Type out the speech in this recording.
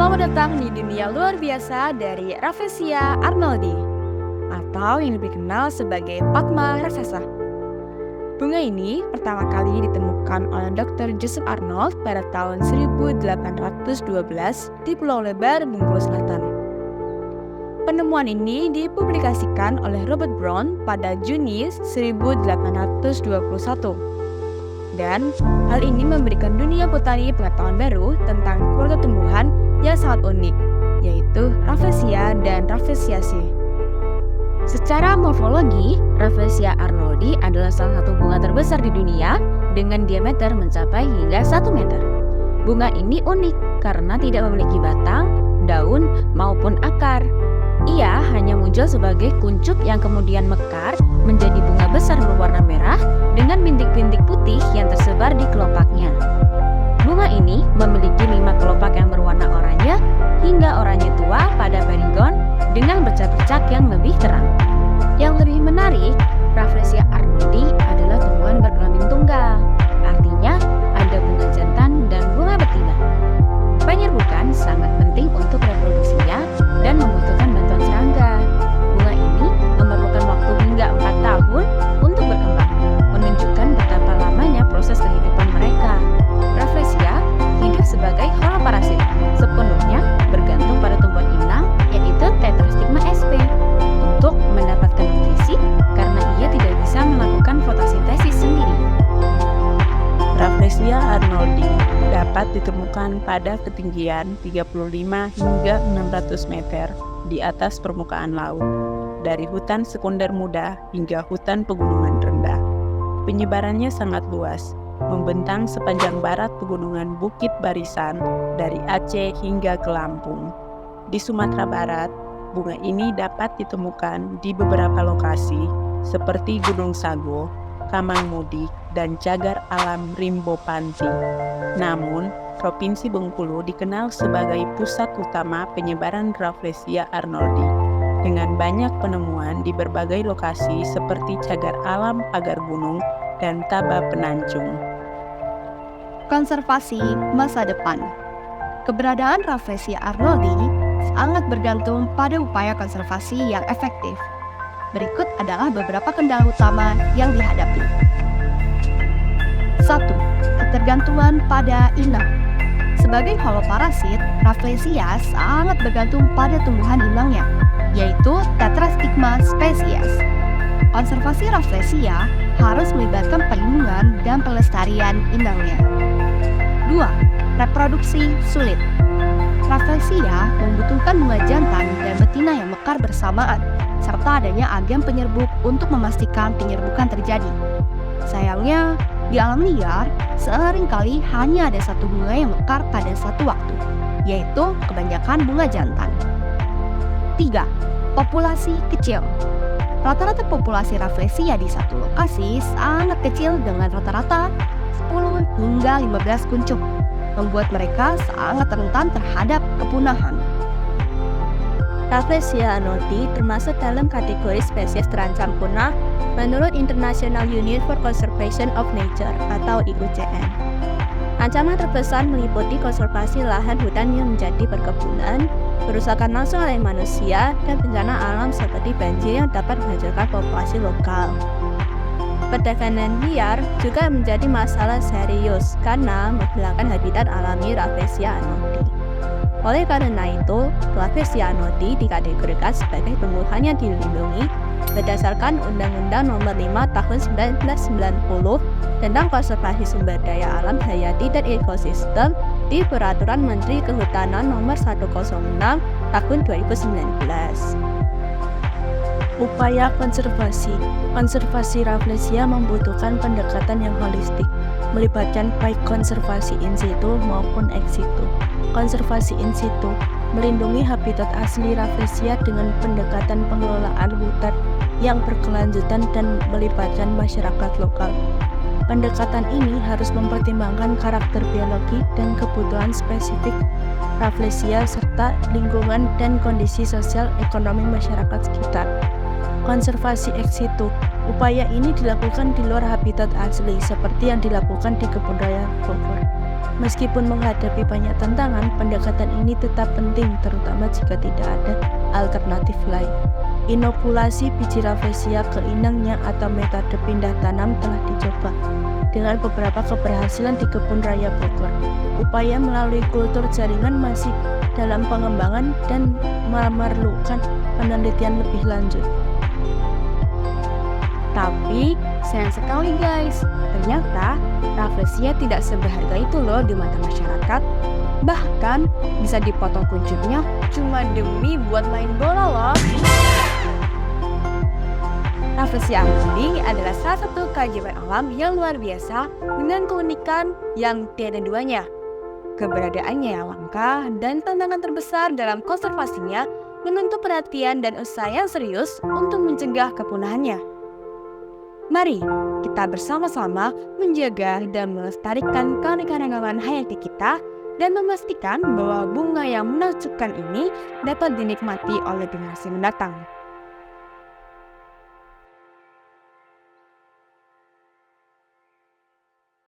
Selamat datang di dunia luar biasa dari Rafflesia arnoldi, atau yang lebih dikenal sebagai Padma raksasa. Bunga ini pertama kali ditemukan oleh Dr. Joseph Arnold pada tahun 1812 di Pulau Lebar, Bengkulu Selatan. Penemuan ini dipublikasikan oleh Robert Brown pada Juni 1821. Dan hal ini memberikan dunia botani pengetahuan baru tentang keluarga tumbuhan yang sangat unik, yaitu Rafflesia dan Rafflesiaceae. Secara morfologi, Rafflesia arnoldi adalah salah satu bunga terbesar di dunia dengan diameter mencapai hingga 1 meter. Bunga ini unik karena tidak memiliki batang, daun, maupun akar. Ia hanya muncul sebagai kuncup yang kemudian mekar menjadi bunga besar berwarna merah dengan bintik-bintik putih yang tersebar di kelopaknya. Bunga ini memiliki 5 kelopak yang berwarna oranye hingga oranye tua pada perigon dengan bercak-bercak yang lebih terang. Yang lebih menarik, Rafflesia arnoldi adalah tumbuhan berkelamin tunggal. Artinya, ada bunga jantan dan bunga betina. Penyerbukan sangat penting untuk reproduksinya dan membutuhkan bantuan serangga. Bunga ini memerlukan waktu hingga 4 tahun untuk berkembang, menunjukkan betapa lamanya proses kehidupan mereka. Rafflesia hidup sebagai holoparasit, sepenuhnya bergantung pada tumbuhan inang, yaitu Tetrastigma sp, untuk mendapatkan nutrisi karena ia tidak bisa melakukan fotosintesis sendiri. Rafflesia arnoldi dapat ditemukan pada ketinggian 35 hingga 600 meter di atas permukaan laut, dari hutan sekunder muda hingga hutan pegunungan rendah. Penyebarannya sangat luas, membentang sepanjang barat pegunungan Bukit Barisan dari Aceh hingga ke Lampung. Di Sumatera Barat, bunga ini dapat ditemukan di beberapa lokasi seperti Gunung Sago, Kamangmudik, dan Cagar Alam Rimbo Panti. Namun, Provinsi Bengkulu dikenal sebagai pusat utama penyebaran Rafflesia arnoldi, dengan banyak penemuan di berbagai lokasi seperti Cagar Alam Pagar Gunung dan Taba Penancung. Konservasi masa depan. Keberadaan Rafflesia arnoldi sangat bergantung pada upaya konservasi yang efektif. Berikut adalah beberapa kendala utama yang dihadapi. 1. Ketergantungan pada inang. Sebagai holoparasit, Rafflesia sangat bergantung pada tumbuhan inangnya, yaitu Tetrastigma species. Konservasi Rafflesia harus melibatkan perlindungan dan pelestarian inangnya. 2. Reproduksi sulit. Rafflesia membutuhkan bunga jantan dan betina yang mekar bersamaan, serta adanya agen penyerbuk untuk memastikan penyerbukan terjadi. Sayangnya, di alam liar, seringkali hanya ada satu bunga yang mekar pada satu waktu, yaitu kebanyakan bunga jantan. 3. Populasi kecil. Rata-rata populasi Rafflesia di satu lokasi sangat kecil dengan rata-rata 10 hingga 15 kuncup, membuat mereka sangat rentan terhadap kepunahan. Rafflesia arnoldi termasuk dalam kategori spesies terancam punah menurut International Union for Conservation of Nature atau IUCN. Ancaman terbesar meliputi konservasi lahan hutan yang menjadi perkebunan, kerusakan langsung oleh manusia, dan bencana alam seperti banjir yang dapat menghancurkan populasi lokal. Perdagangan liar juga menjadi masalah serius karena menghilangkan habitat alami Rafflesia arnoldi. Oleh karena itu, Rafflesia arnoldi dikategorikan sebagai tumbuhan yang dilindungi berdasarkan Undang-Undang Nomor 5 Tahun 1990 tentang Konservasi Sumber Daya Alam Hayati dan Ekosistem di Peraturan Menteri Kehutanan Nomor 106 Tahun 2019. Upaya konservasi. Konservasi Rafflesia membutuhkan pendekatan yang holistik, melibatkan baik konservasi in situ maupun ex situ. Konservasi in situ melindungi habitat asli Rafflesia dengan pendekatan pengelolaan hutan yang berkelanjutan dan melibatkan masyarakat lokal. Pendekatan ini harus mempertimbangkan karakter biologi dan kebutuhan spesifik Rafflesia serta lingkungan dan kondisi sosial ekonomi masyarakat sekitar. Konservasi ex situ. Upaya ini dilakukan di luar habitat asli seperti yang dilakukan di kebun raya Bogor. Meskipun menghadapi banyak tantangan, pendekatan ini tetap penting, terutama jika tidak ada alternatif lain. Inokulasi biji rafflesia ke inangnya atau metode pindah tanam telah dicoba dengan beberapa keberhasilan di Kebun Raya Bogor. Upaya melalui kultur jaringan masih dalam pengembangan dan memerlukan penelitian lebih lanjut. Tapi, sayang sekali guys, ternyata rafflesia tidak seberharga itu loh di mata masyarakat. Bahkan, bisa dipotong kunjutnya cuma demi buat main bola loh. Rafflesia amundi adalah salah satu keajaiban alam yang luar biasa dengan keunikan yang tiada duanya. Keberadaannya yang langka dan tantangan terbesar dalam konservasinya menuntut perhatian dan usaha yang serius untuk mencegah kepunahannya. Mari kita bersama-sama menjaga dan melestarikan keanekaragaman hayati kita dan memastikan bahwa bunga yang menakjubkan ini dapat dinikmati oleh generasi mendatang.